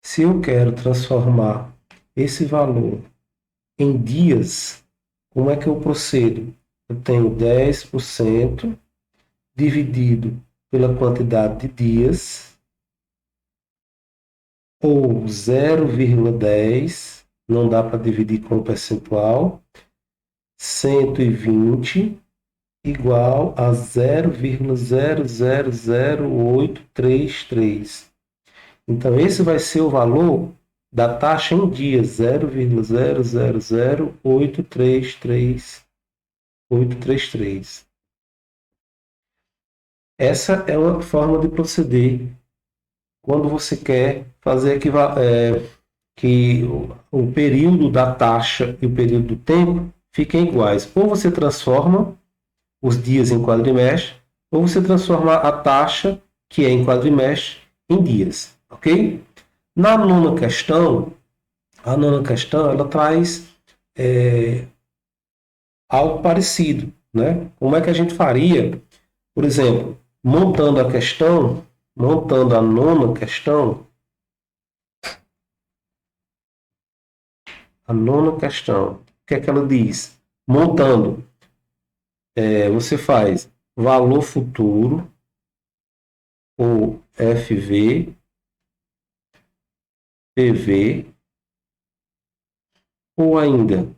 Se eu quero transformar esse valor em dias, como é que eu procedo? Eu tenho 10% dividido pela quantidade de dias, ou 0,10, não dá para dividir com percentual, 120 igual a 0,000833. Então, esse vai ser o valor da taxa em dias, 0,000833. Essa é uma forma de proceder quando você quer fazer que o período da taxa e o período do tempo fiquem iguais. Ou você transforma os dias em quadrimestre, ou você transforma a taxa, que é em quadrimestre, em dias. Ok? Na nona questão, a nona questão ela traz é, algo parecido. Né? Como é que a gente faria, por exemplo, montando a nona questão, o que é que ela diz? Montando, você faz valor futuro, ou FV, PV, ou ainda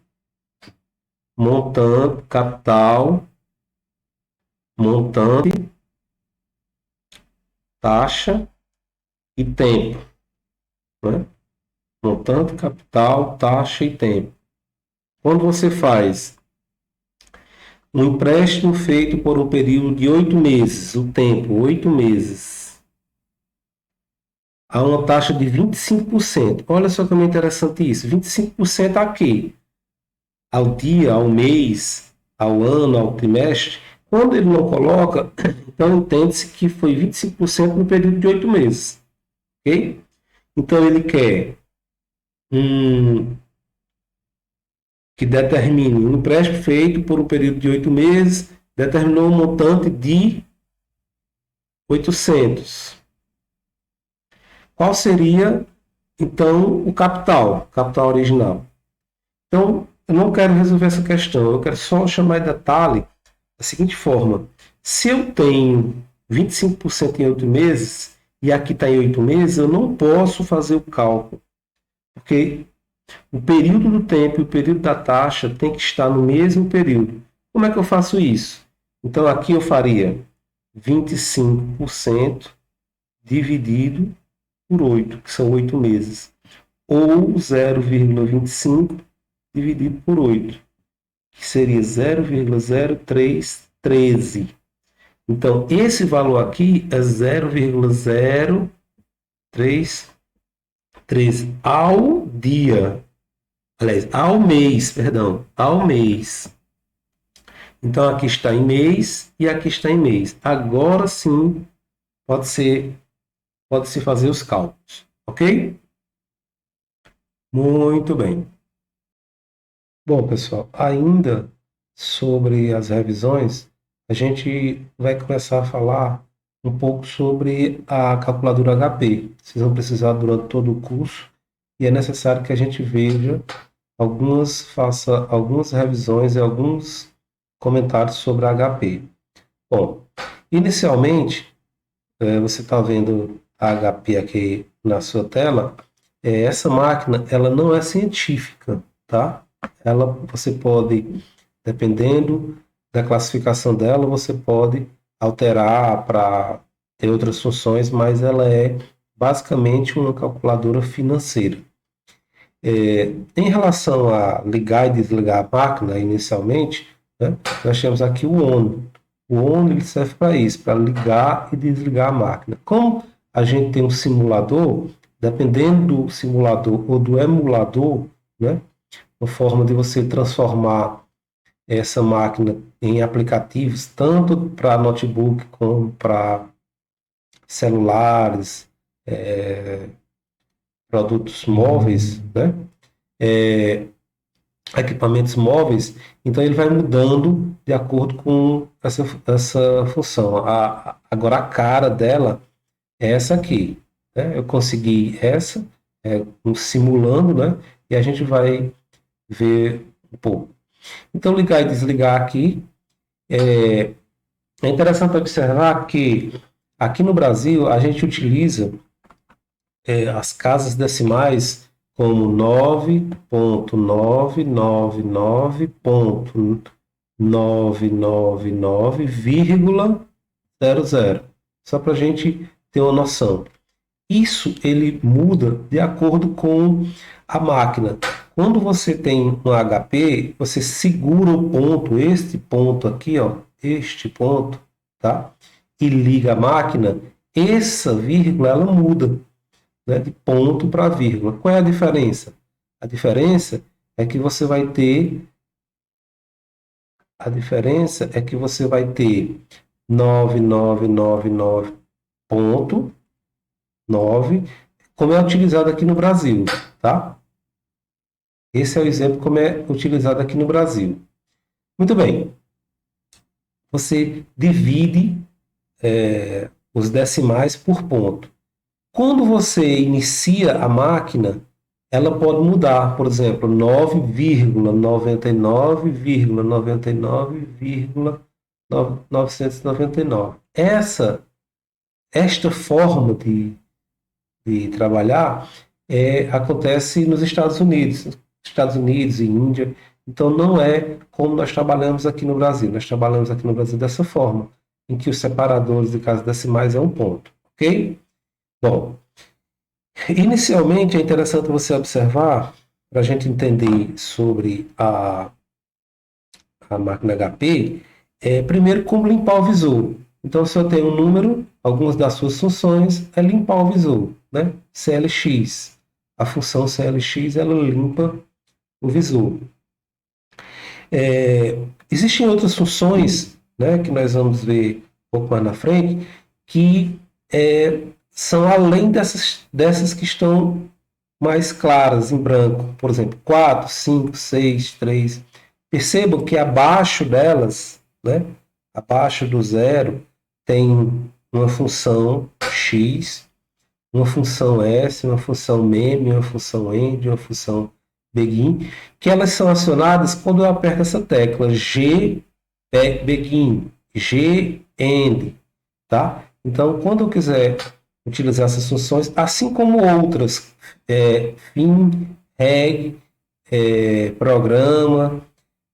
montante, capital, montante, taxa e tempo. Né? Montante, capital, taxa e tempo. Quando você faz um empréstimo feito por um período de 8 meses, o tempo, 8 meses, a uma taxa de 25%. Olha só como é interessante isso. 25% a quê? Ao dia, ao mês, ao ano, ao trimestre. Quando ele não coloca, então entende-se que foi 25% no período de 8 meses. Ok? Então ele quer que determine um empréstimo feito por um período de 8 meses, determinou um montante de 800. Qual seria, então, o capital original? Então, eu não quero resolver essa questão, eu quero só chamar de detalhe da seguinte forma: se eu tenho 25% em 8 meses e aqui está em 8 meses, eu não posso fazer o cálculo, porque o período do tempo e o período da taxa tem que estar no mesmo período. Como é que eu faço isso? Então, aqui eu faria 25% dividido por 8, que são 8 meses, ou 0,25 dividido por 8, que seria 0,0313. Então, esse valor aqui é 0,0313 ao dia. Aliás, ao mês, perdão, ao mês. Então, aqui está em mês e aqui está em mês. Agora sim, pode-se fazer os cálculos, ok? Muito bem. Bom, pessoal, ainda sobre as revisões, a gente vai começar a falar um pouco sobre a calculadora HP. Vocês vão precisar durante todo o curso e é necessário que a gente veja faça algumas revisões e alguns comentários sobre a HP. Bom, inicialmente, você está vendo a HP aqui na sua tela. Essa máquina, ela não é científica, tá? Você pode, dependendo da classificação dela, você pode alterar para ter outras funções, mas ela é basicamente uma calculadora financeira. Em relação a ligar e desligar a máquina inicialmente, né, nós temos aqui o ON. O ON ele serve para isso, para ligar e desligar a máquina. Como a gente tem um simulador, dependendo do simulador ou do emulador, né, uma forma de você transformar essa máquina em aplicativos, tanto para notebook como para celulares, produtos móveis, né? Equipamentos móveis, então ele vai mudando de acordo com essa função. Agora a cara dela é essa aqui. Né? Eu consegui essa, um simulando, né? E a gente vai ver um pouco. Então, ligar e desligar aqui. É interessante observar que aqui no Brasil a gente utiliza as casas decimais como 9.999.999,00. Só para a gente ter uma noção. Isso ele muda de acordo com a máquina. Quando você tem um HP, você segura o ponto, este ponto aqui, ó, este ponto, tá? E liga a máquina, essa vírgula ela muda, né, de ponto para vírgula. Qual é a diferença? A diferença é que você vai ter nove nove nove nove ponto nove, como é utilizado aqui no Brasil, tá? Esse é o exemplo como é utilizado aqui no Brasil. Muito bem. Você divide os decimais por ponto. Quando você inicia a máquina, ela pode mudar, por exemplo, 9,99,99,999. Esta forma de trabalhar acontece nos Estados Unidos e Índia. Então, não é como nós trabalhamos aqui no Brasil. Nós trabalhamos aqui no Brasil dessa forma, em que os separadores de casas decimais é um ponto, ok? Bom, inicialmente é interessante você observar, para a gente entender sobre a máquina HP, primeiro como limpar o visor. Então, se eu tenho um número, algumas das suas funções é limpar o visor, né? CLX. A função CLX, ela limpa o visor. Existem outras funções, né, que nós vamos ver um pouco mais na frente, que são além dessas que estão mais claras, em branco. Por exemplo, 4, 5, 6, 3. Percebam que abaixo delas, né, abaixo do zero, tem uma função x, uma função s, uma função mem, uma função end, uma função begin, que elas são acionadas quando eu aperto essa tecla G begin, G end, tá? Então, quando eu quiser utilizar essas funções, assim como outras, fim, reg, programa,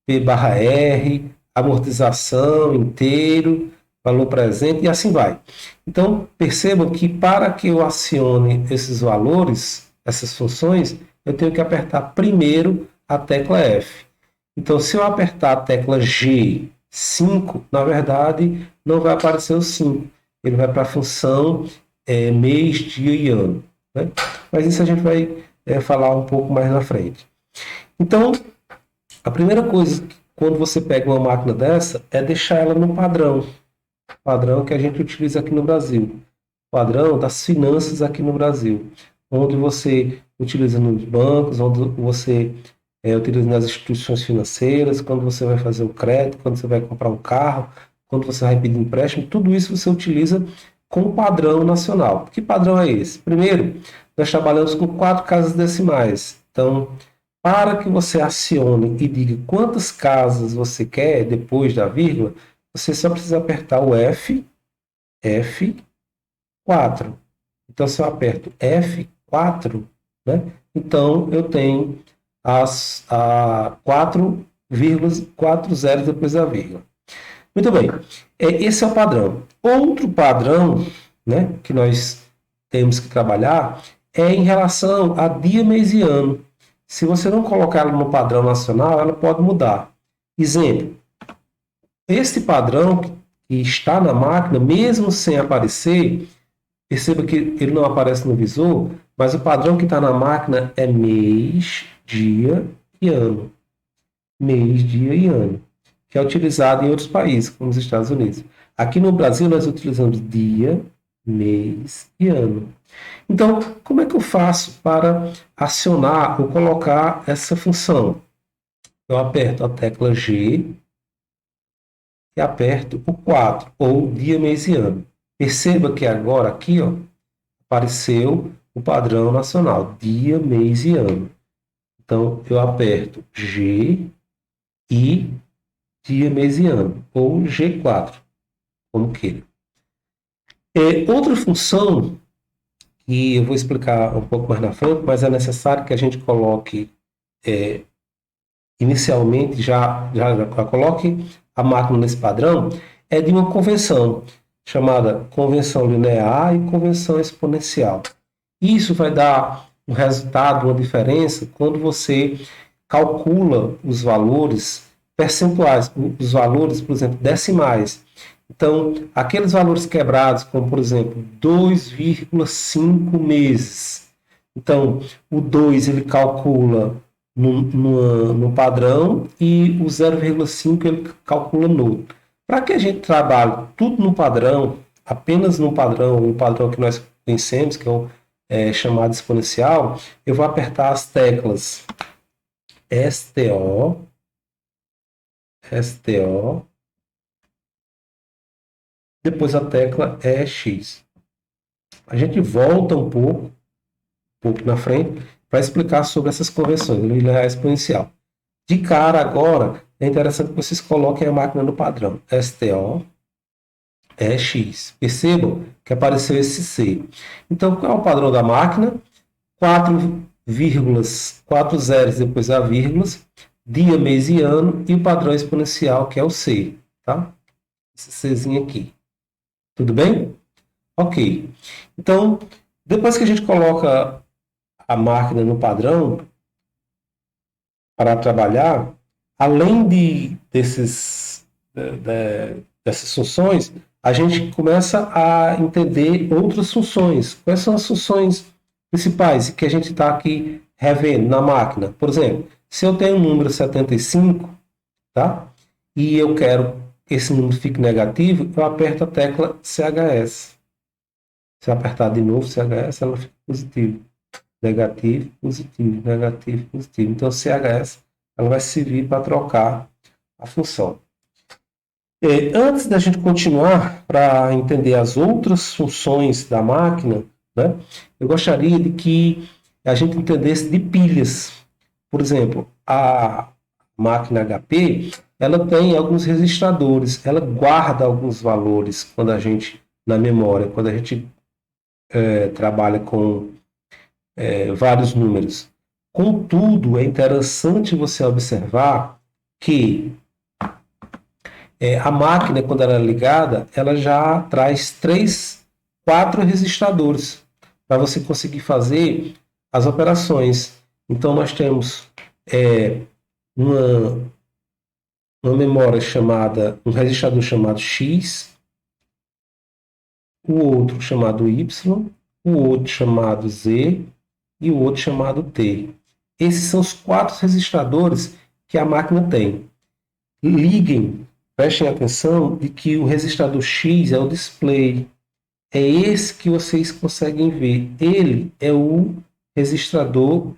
P barra R, amortização, inteiro, valor presente e assim vai. Então, percebam que para que eu acione esses valores, essas funções, eu tenho que apertar primeiro a tecla F. Então, se eu apertar a tecla G5, na verdade, não vai aparecer o 5. Ele vai para a função mês, dia e ano, né? Mas isso a gente vai falar um pouco mais na frente. Então, a primeira coisa, quando você pega uma máquina dessa, é deixar ela no padrão que a gente utiliza aqui no Brasil, padrão das finanças aqui no Brasil, onde você utiliza nos bancos, onde você utiliza nas instituições financeiras, quando você vai fazer o crédito, quando você vai comprar um carro, quando você vai pedir empréstimo, tudo isso você utiliza com o padrão nacional. Que padrão é esse? Primeiro, nós trabalhamos com 4 casas decimais. Então, para que você acione e diga quantas casas você quer depois da vírgula, você só precisa apertar o F4. Então, se eu aperto F4, né, então eu tenho as 4 vírgulas, 4 zeros depois da vírgula. Muito bem, esse é o padrão. Outro padrão, né, que nós temos que trabalhar é em relação a dia, mês e ano. Se você não colocar ela no padrão nacional, ela pode mudar. Exemplo, este padrão que está na máquina, mesmo sem aparecer, perceba que ele não aparece no visor, mas o padrão que está na máquina é mês, dia e ano. Mês, dia e ano, que é utilizado em outros países, como os Estados Unidos. Aqui no Brasil, nós utilizamos dia, mês e ano. Então, como é que eu faço para acionar ou colocar essa função? Eu aperto a tecla G e aperto o 4, ou dia, mês e ano. Perceba que agora aqui, ó, apareceu o padrão nacional, dia, mês e ano. Então, eu aperto G e dia, mês e ano, ou G4, como queira. Outra função, que eu vou explicar um pouco mais na frente, mas é necessário que a gente coloque inicialmente, já coloque a máquina nesse padrão, é de uma convenção, chamada convenção linear e convenção exponencial. Isso vai dar um resultado, uma diferença, quando você calcula os valores percentuais, os valores, por exemplo, decimais. Então, aqueles valores quebrados, como por exemplo, 2,5 meses. Então, o 2 ele calcula no padrão e o 0,5 ele calcula no outro. Para que a gente trabalhe tudo no padrão, apenas no padrão, um padrão que nós conhecemos, que é chamado exponencial, eu vou apertar as teclas STO, STO, depois a tecla EX. A gente volta um pouco na frente, para explicar sobre essas convenções, linear exponencial. De cara agora, é interessante que vocês coloquem a máquina no padrão. STO, EX. Percebam que apareceu esse C. Então, qual é o padrão da máquina? 4 vírgulas, 4 zeros depois a vírgulas, dia, mês e ano, e o padrão exponencial, que é o C. Tá? Esse Czinho aqui. Tudo bem? Ok. Então, depois que a gente coloca a máquina no padrão para trabalhar, além dessas funções, a gente começa a entender outras funções. Quais são as funções principais que a gente está aqui revendo na máquina? Por exemplo, se eu tenho o número 75, tá? E eu quero que esse número fique negativo, eu aperto a tecla CHS. Se eu apertar de novo CHS, ela fica positiva. Negativo, positivo, negativo, positivo. Então, CHS ela vai servir para trocar a função. Antes da gente continuar para entender as outras funções da máquina, né, eu gostaria de que a gente entendesse de pilhas. Por exemplo, a máquina HP, ela tem alguns registradores, ela guarda alguns valores quando a gente, na memória, quando a gente trabalha com vários números. Contudo, é interessante você observar que a máquina, quando ela é ligada, ela já traz 4 registradores para você conseguir fazer as operações. Então, nós temos uma, uma memória chamada, um registrador chamado X, o outro chamado Y, o outro chamado Z e o outro chamado T. Esses são os 4 registradores que a máquina tem. Liguem, prestem atenção de que o registrador X é o display. É esse que vocês conseguem ver. Ele é o registrador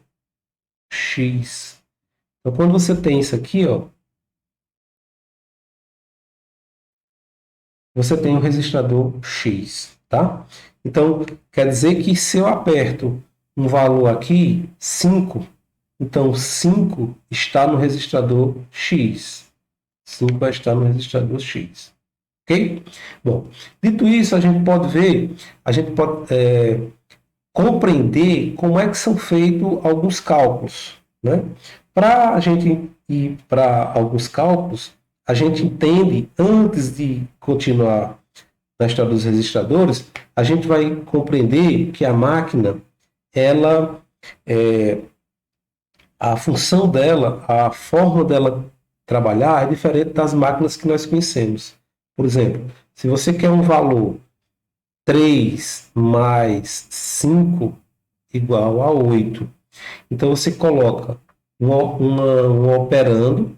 X. Então, quando você tem isso aqui, ó, você tem o registrador X, tá? Então, quer dizer que se eu aperto um valor aqui, 5, então 5 está no registrador X. 5 vai estar no registrador X. Ok? Bom, dito isso, a gente pode ver, a gente pode compreender como é que são feitos alguns cálculos, né? Para a gente ir para alguns cálculos, a gente entende, antes de continuar na história dos registradores, a gente vai compreender que a máquina, ela, a função dela, a forma dela trabalhar é diferente das máquinas que nós conhecemos. Por exemplo, se você quer um valor 3 mais 5 igual a 8, então você coloca um operando,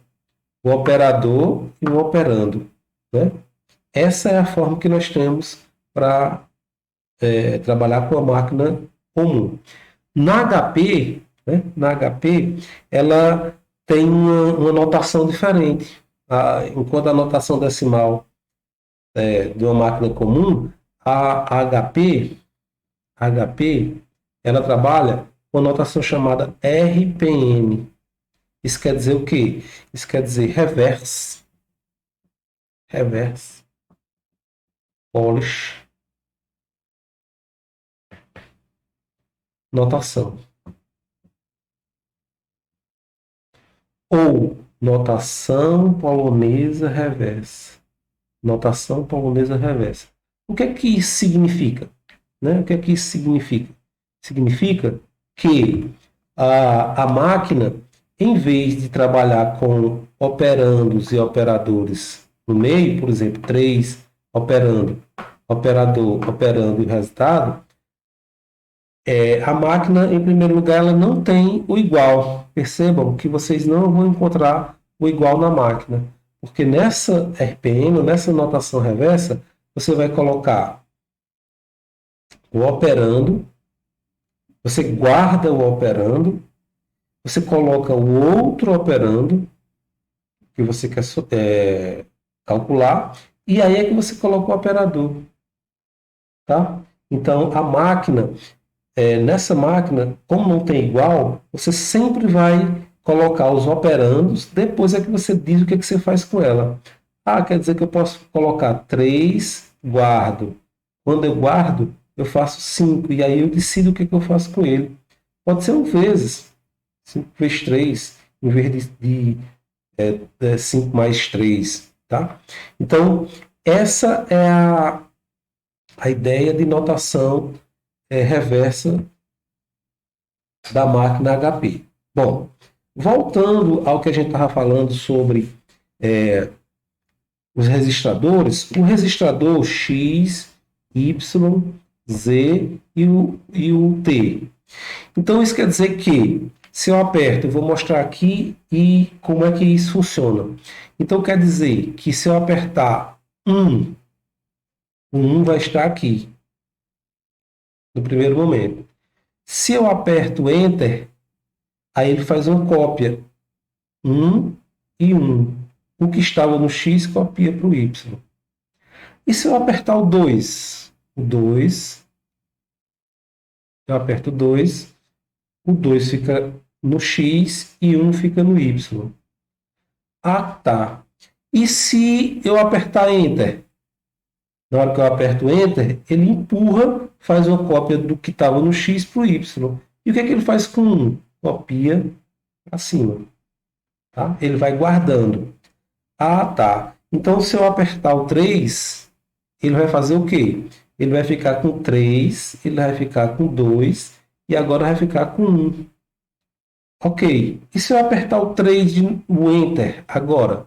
um operador e um operando, né? Essa é a forma que nós temos para trabalhar com a máquina comum. Na HP, né, ela tem uma notação diferente. Enquanto a notação decimal de uma máquina comum, a HP Ela trabalha com a notação chamada RPM. Isso quer dizer o quê? Isso quer dizer reverse, reverse, polish, notação. Ou notação polonesa reversa. Notação polonesa reversa. O que é que isso significa? Né? O que é que isso significa? Significa que a máquina, em vez de trabalhar com operandos e operadores no meio, por exemplo, 3 operando, operador operando e o resultado, a máquina, em primeiro lugar, ela não tem o igual. Percebam que vocês não vão encontrar o igual na máquina, porque nessa RPM, nessa notação reversa, você vai colocar o operando, você guarda o operando, você coloca o outro operando que você quer calcular, e aí é que você coloca o operador, tá? Então, a máquina, nessa máquina, como não tem igual, você sempre vai colocar os operandos, depois é que você diz o que, é que você faz com ela. Ah, quer dizer que eu posso colocar 3, guardo. Quando eu guardo, eu faço 5, e aí eu decido o que, é que eu faço com ele. Pode ser um vezes, 5 vezes 3, em vez de 5 mais 3, tá? Então, essa é a ideia de notação reversa da máquina HP. Bom, voltando ao que a gente estava falando sobre os registradores, o registrador X, Y, Z e o T. Então, isso quer dizer que, se eu aperto, eu vou mostrar aqui e como é que isso funciona. Então, quer dizer que se eu apertar 1, o 1 vai estar aqui, no primeiro momento. Se eu aperto Enter, aí ele faz uma cópia, 1 e 1. O que estava no X copia para o Y. E se eu apertar o 2? O 2, eu aperto o 2 fica no X e 1 fica no Y. Ah, tá. E se eu apertar Enter? Na hora que eu aperto Enter, ele empurra, faz uma cópia do que estava no X para o Y. E o que é que ele faz com 1? Copia para cima. Tá? Ele vai guardando. Ah, tá. Então, se eu apertar o 3, ele vai fazer o quê? Ele vai ficar com 3, ele vai ficar com 2 e agora vai ficar com 1. Ok. E se eu apertar o 3, o Enter agora?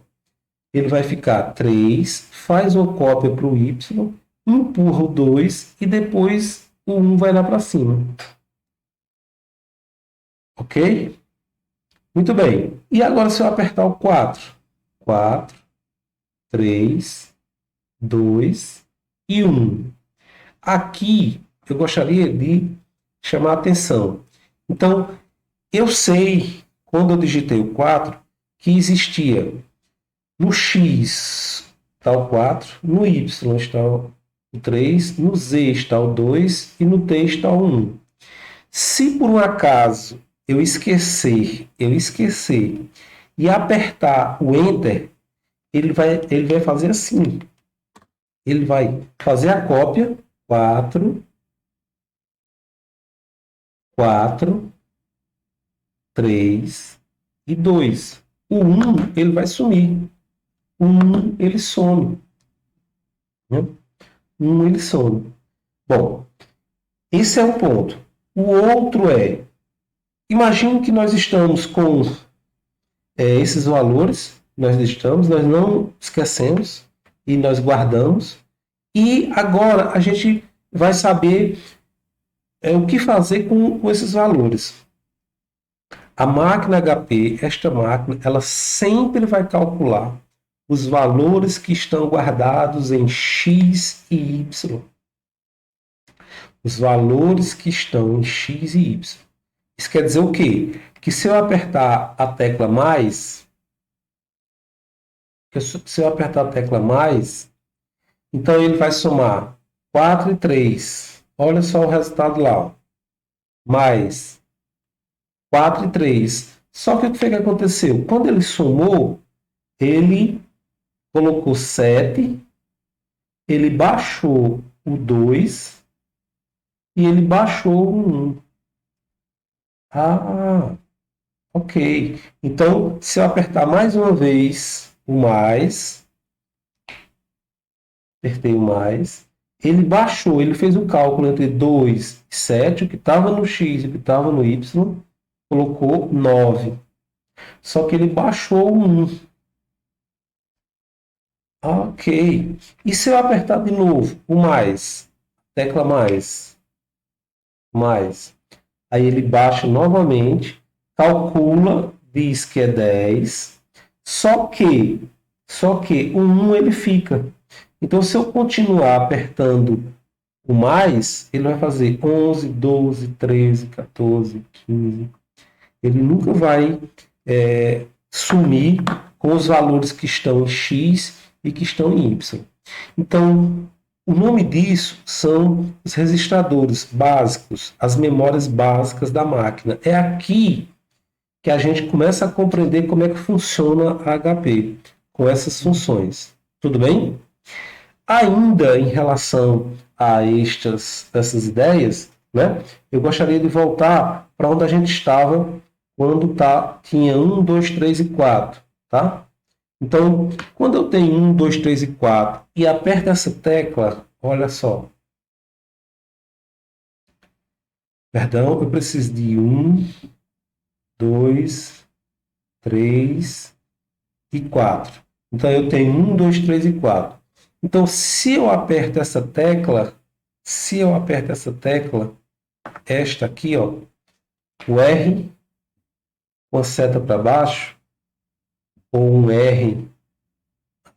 Ele vai ficar 3, faz uma cópia para o Y, empurra o 2 e depois o 1 vai lá para cima. Ok? Muito bem. E agora se eu apertar o 4? 4, 3, 2 e 1. Aqui eu gostaria de chamar a atenção. Então, eu sei, quando eu digitei o 4, que existia no X está o 4, no Y está o 3, no Z está o 2 e no T está o 1. Se por um acaso eu esquecer e apertar o Enter, ele vai fazer assim. Ele vai fazer a cópia 4, 4, 3 e 2. O 1 ele vai sumir. O 1 ele some. Né? O 1 ele some. Bom, esse é um ponto. O outro imagine que nós estamos com esses valores, nós digitamos, nós não esquecemos e nós guardamos. E agora a gente vai saber o que fazer com esses valores. A máquina HP, esta máquina, ela sempre vai calcular os valores que estão guardados em X e Y. Os valores que estão em X e Y. Isso quer dizer o quê? Que se eu apertar a tecla mais, então ele vai somar 4 e 3. Olha só o resultado lá. mais 4 e 3. Só que o que foi que aconteceu? Quando ele somou, ele colocou 7, ele baixou o 2 e ele baixou o 1. Ah, ok. Então, se eu apertar mais uma vez o mais, apertei o mais, ele baixou, ele fez o cálculo entre 2 e 7, o que estava no x e o que estava no y, colocou 9. Só que ele baixou o 1. Ok. E se eu apertar de novo o mais, tecla mais, aí ele baixa novamente, calcula, diz que é 10, só que o 1 ele fica. Então, se eu continuar apertando o mais, ele vai fazer 11, 12, 13, 14, 15. Ele nunca vai sumir com os valores que estão em X e que estão em Y. Então, o nome disso são os registradores básicos, as memórias básicas da máquina. É aqui que a gente começa a compreender como é que funciona a HP, com essas funções. Tudo bem? Ainda em relação a essas ideias, né, eu gostaria de voltar para onde a gente estava quando tinha 1, 2, 3 e 4. Tá? Então, quando eu tenho 1, 2, 3 e 4 e aperto essa tecla, olha só, perdão, eu preciso de 1, 2, 3 e 4. Então, eu tenho 1, 2, 3 e 4. Então, se eu aperto essa tecla, esta aqui, ó, o R com a seta para baixo, ou um R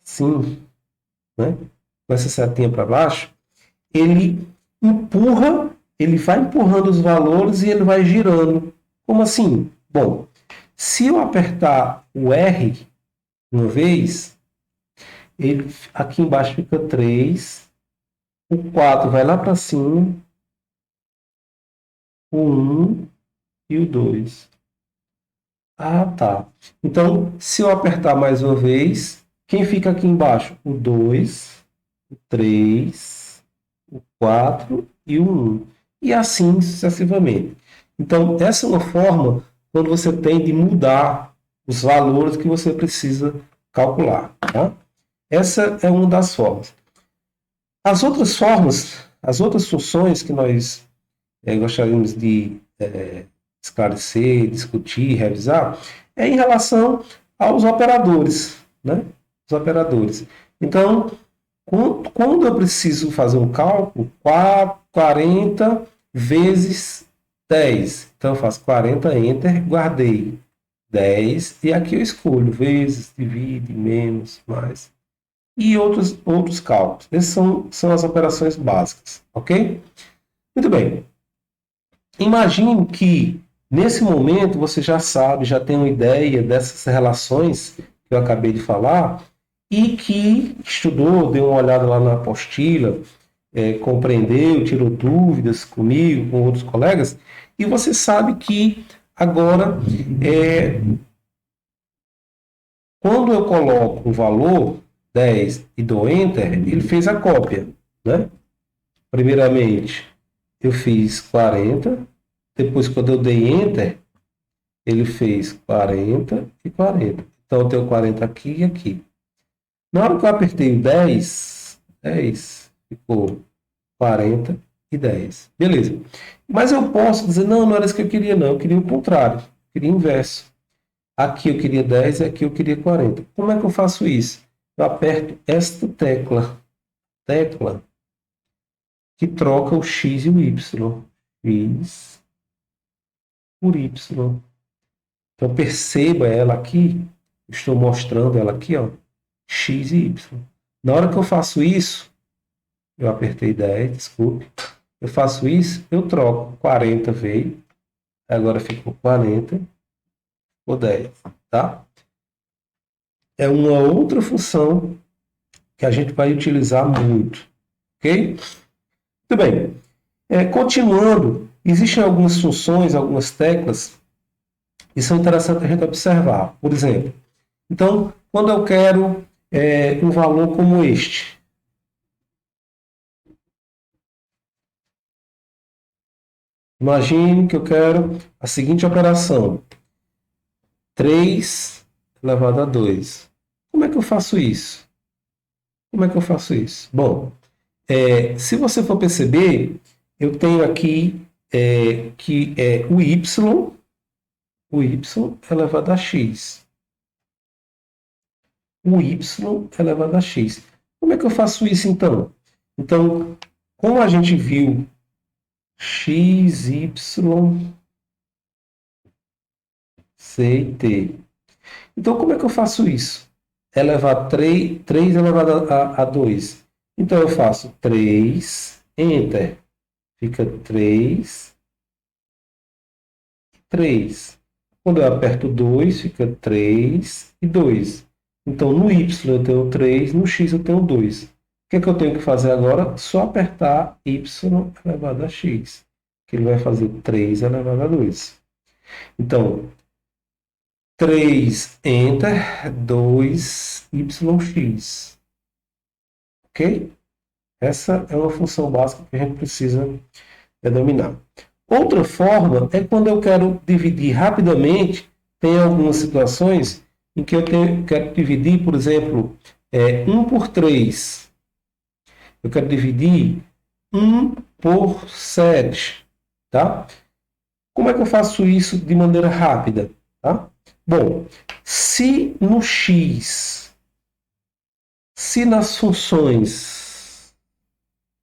assim, né, com essa setinha para baixo, ele empurra, ele vai empurrando os valores e ele vai girando. Como assim? Bom, se eu apertar o R uma vez, ele, aqui embaixo fica 3, o 4 vai lá para cima, o 1 e o 2. Ah, tá. Então, se eu apertar mais uma vez, quem fica aqui embaixo? O 2, o 3, o 4 e o 1. E assim sucessivamente. Então, essa é uma forma quando você tem de mudar os valores que você precisa calcular. Tá? Essa é uma das formas. As outras formas, as outras funções que nós gostaríamos de esclarecer, discutir, revisar, é em relação aos operadores, né? Os operadores. Então, quando eu preciso fazer um cálculo, 40 vezes 10. Então, eu faço 40, enter, guardei 10, e aqui eu escolho vezes, divide, menos, mais, e outros cálculos. Essas são as operações básicas, ok? Muito bem. Imagine que, nesse momento, você já sabe, já tem uma ideia dessas relações que eu acabei de falar e que estudou, deu uma olhada lá na apostila, compreendeu, tirou dúvidas comigo, com outros colegas, e você sabe que agora, quando eu coloco um valor 10 e dou Enter, ele fez a cópia, né? Primeiramente, eu fiz 40, depois, quando eu dei Enter, ele fez 40 e 40. Então, eu tenho 40 aqui e aqui. Na hora que eu apertei o 10 ficou 40 e 10. Beleza. Mas eu posso dizer, não, não era isso que eu queria, não. Eu queria o contrário. Eu queria o inverso. Aqui eu queria 10 e aqui eu queria 40. Como é que eu faço isso? Eu aperto esta tecla que troca o X e o Y. X por Y. Então, perceba ela aqui, estou mostrando ela aqui, ó, X e Y. Na hora que eu faço isso, eu apertei 10, desculpe, eu faço isso, eu troco. 40 veio, agora ficou 40 ou 10, tá? É uma outra função que a gente vai utilizar muito, ok? Muito bem. Continuando, Existem algumas funções, algumas teclas que são interessantes a gente observar. Por exemplo, então, quando eu quero um valor como este, imagine que eu quero a seguinte operação: 3 elevado a 2. Como é que eu faço isso? Como é que eu faço isso? Bom, se você for perceber, eu tenho aqui que é o y elevado a x. O y elevado a x. Como é que eu faço isso, então? Então, como a gente viu x, y, c e t. Então, como é que eu faço isso? Elevar 3 elevado a 2. Então, eu faço 3, enter. Fica 3, 3. Quando eu aperto 2, fica 3 e 2. Então, no y eu tenho 3, no x eu tenho 2. O que é que eu tenho que fazer agora? Só apertar y elevado a x, que ele vai fazer 3 elevado a 2. Então, 3 enter, 2 yx. Ok? Essa é uma função básica que a gente precisa dominar. Outra forma é quando eu quero dividir rapidamente. Tem algumas situações em que eu quero dividir, por exemplo, 1 por 3. Eu quero dividir 1 por 7. Tá? Como é que eu faço isso de maneira rápida? Tá? Bom, se nas funções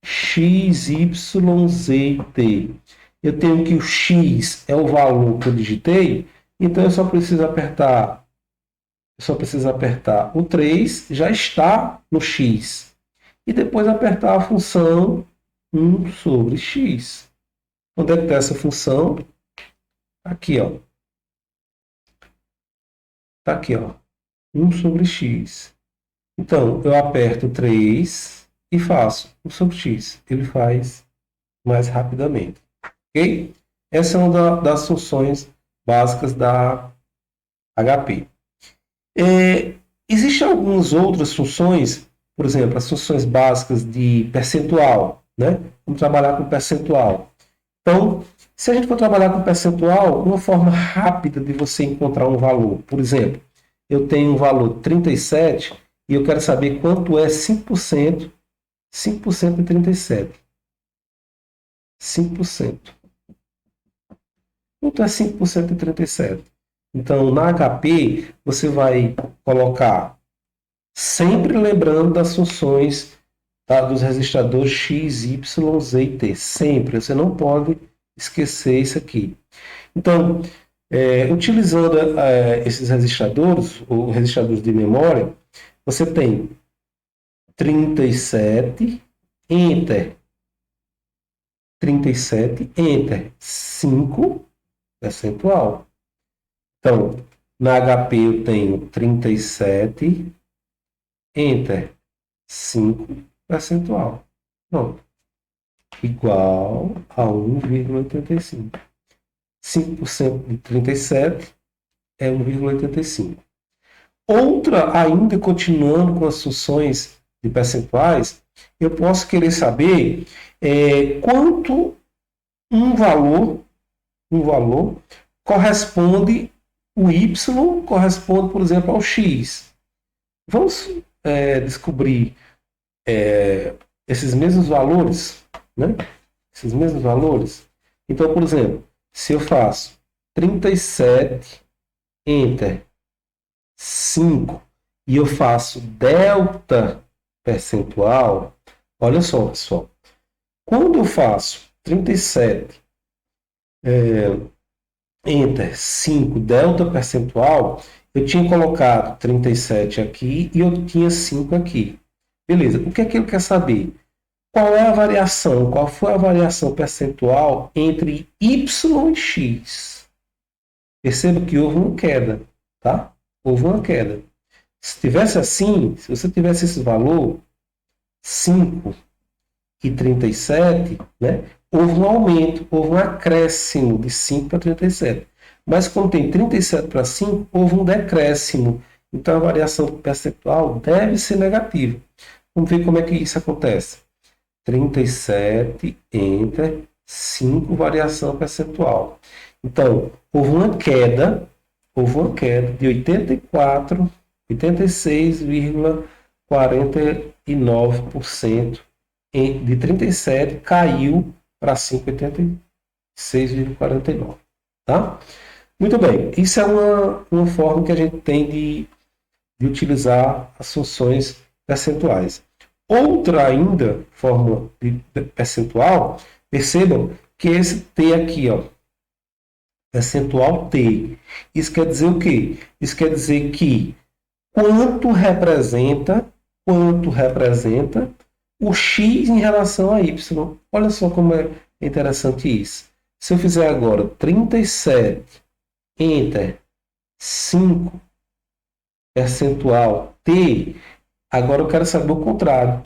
x, y, z e t, eu tenho que o x é o valor que eu digitei, então eu só preciso apertar o 3, já está no x. E depois apertar a função 1 sobre x. Onde é que está essa função? Aqui, ó. Está aqui, ó. 1 sobre x. Então, eu aperto 3 e faço 1 sobre x. Ele faz mais rapidamente. Ok? Essa é uma das funções básicas da HP. Existem algumas outras funções, por exemplo, as funções básicas de percentual. Né? Vamos trabalhar com percentual. Então, se a gente for trabalhar com percentual, uma forma rápida de você encontrar um valor, por exemplo, eu tenho um valor 37 e eu quero saber quanto é 5%, 5% de 37. 5%. Quanto é 5% de 37? Então, na HP, você vai colocar, sempre lembrando das funções dos registradores X, Y, Z e T. Sempre. Você não pode esquecer isso aqui. Então, utilizando esses registradores, ou registradores de memória, você tem 37, Enter. 37, Enter. 5, percentual. Então, na HP eu tenho 37, Enter. 5, percentual. Pronto. Igual a 1,85. 5% de 37 é 1,85. Outra, ainda continuando com as funções de percentuais, eu posso querer saber quanto um valor corresponde, o y corresponde, por exemplo, ao x. Vamos descobrir esses mesmos valores, né? Esses mesmos valores. Então, por exemplo, se eu faço 37, Enter, 5, e eu faço delta percentual, olha só, pessoal. Quando eu faço 37, Enter, 5, delta percentual, eu tinha colocado 37 aqui e eu tinha 5 aqui. Beleza, o que é que ele quer saber? Qual é a variação? Qual foi a variação percentual entre y e x? Perceba que houve uma queda, tá? Houve uma queda. Se tivesse assim, se você tivesse esse valor, 5 e 37, né? houve um aumento, houve um acréscimo de 5 para 37. Mas quando tem 37 para 5, houve um decréscimo. Então a variação percentual deve ser negativa. Vamos ver como é que isso acontece. 37 entre 5 variação percentual. Então, houve uma queda de 86,49%. De 37 caiu para 5,86,49. Tá? Muito bem, isso é uma forma que a gente tem de utilizar as funções percentuais. Outra ainda forma de percentual, percebam que esse T aqui, ó, percentual T, isso quer dizer o quê? Isso quer dizer que quanto representa o x em relação a y. Olha só como é interessante isso. Se eu fizer agora 37 entre 5 percentual T, agora eu quero saber o contrário.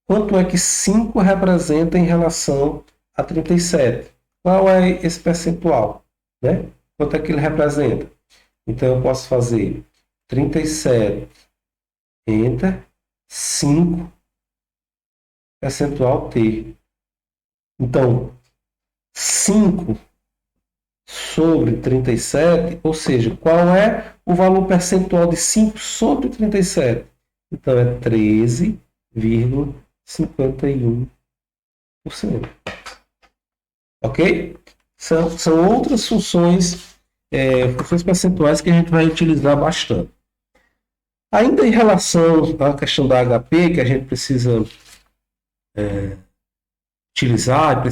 Quanto é que 5 representa em relação a 37? Qual é esse percentual? Né? Quanto é que ele representa? Então eu posso fazer 37 entre 5 percentual T. Então, 5 sobre 37, ou seja, qual é o valor percentual de 5 sobre 37? Então, é 13,51%. Ok? São outras funções, funções percentuais que a gente vai utilizar bastante. Ainda em relação à questão da HP, que a gente precisa utilizar,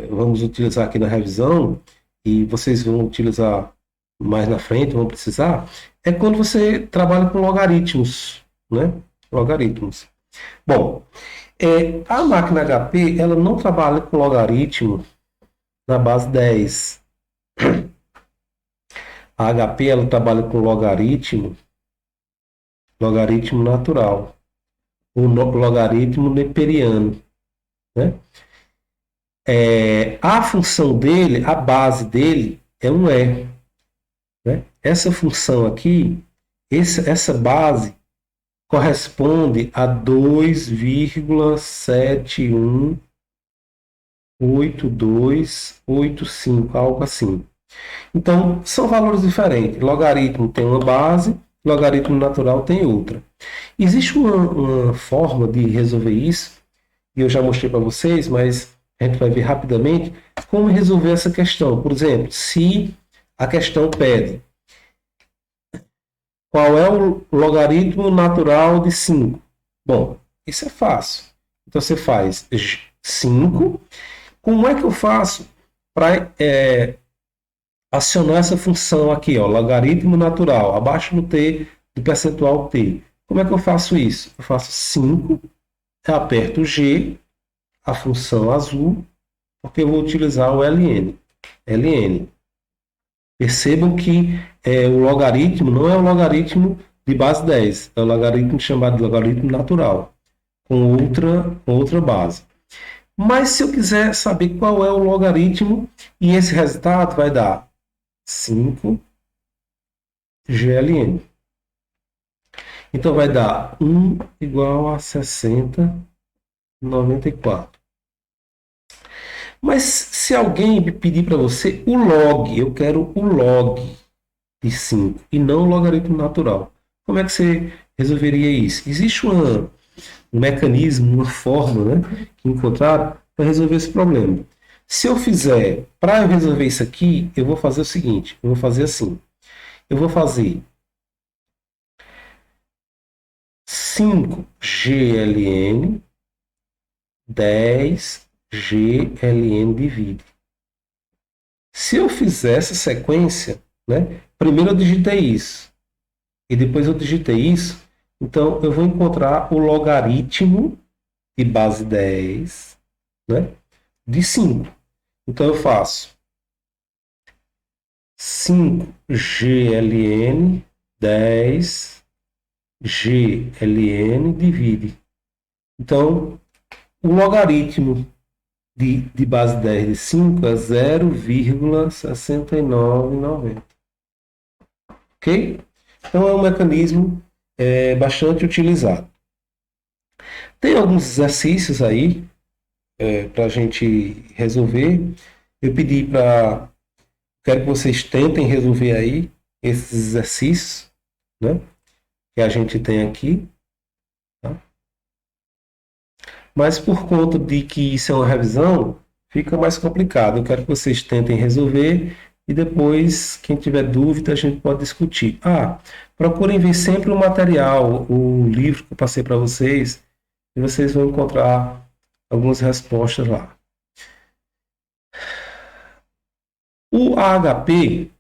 vamos utilizar aqui na revisão, e vocês vão utilizar mais na frente, vão precisar, é quando você trabalha com logaritmos, né? Logaritmos. Bom, a máquina HP, ela não trabalha com logaritmo na base 10. A HP, ela trabalha com logaritmo natural, o logaritmo neperiano, né? A função dele, a base dele é um E. Né? Essa função aqui, essa base corresponde a 2,718285, algo assim. Então, são valores diferentes. Logaritmo tem uma base, logaritmo natural tem outra. Existe uma forma de resolver isso, e eu já mostrei para vocês, mas a gente vai ver rapidamente como resolver essa questão. Por exemplo, se a questão pede qual é o logaritmo natural de 5? Bom, isso é fácil. Então você faz 5. Como é que eu faço para acionar essa função aqui, ó, logaritmo natural, abaixo do t, do percentual t? Como é que eu faço isso? Eu faço 5, eu aperto G, a função azul, porque eu vou utilizar o ln. Percebam que o logaritmo não é o logaritmo de base 10, é o logaritmo chamado de logaritmo natural, com outra base. Mas se eu quiser saber qual é o logaritmo, e esse resultado vai dar 5 GLN. Então vai dar 1 igual a 60,94. Mas se alguém pedir para você o log, eu quero o log de 5 e não o logaritmo natural. Como é que você resolveria isso? Existe um mecanismo, uma forma, né, que encontraram para resolver esse problema. Se eu fizer, para eu resolver isso aqui, eu vou fazer o seguinte, eu vou fazer assim. Eu vou fazer 5GLN, 10GLN divide. Se eu fizer essa sequência, né, primeiro eu digitei isso, e depois eu digitei isso, então eu vou encontrar o logaritmo de base 10, né, de 5. Então eu faço 5GLN, 10GLN divide. Então, o logaritmo de base 10 de 5 é 0,6990. Ok? Então é um mecanismo bastante utilizado. Tem alguns exercícios aí para a gente resolver. Eu pedi para. Quero que vocês tentem resolver aí esses exercícios, né, que a gente tem aqui. Tá? Mas por conta de que isso é uma revisão, fica mais complicado. Eu quero que vocês tentem resolver e depois, quem tiver dúvida, a gente pode discutir. Procurem ver sempre o material, o livro que eu passei para vocês, e vocês vão encontrar algumas respostas lá. O AHP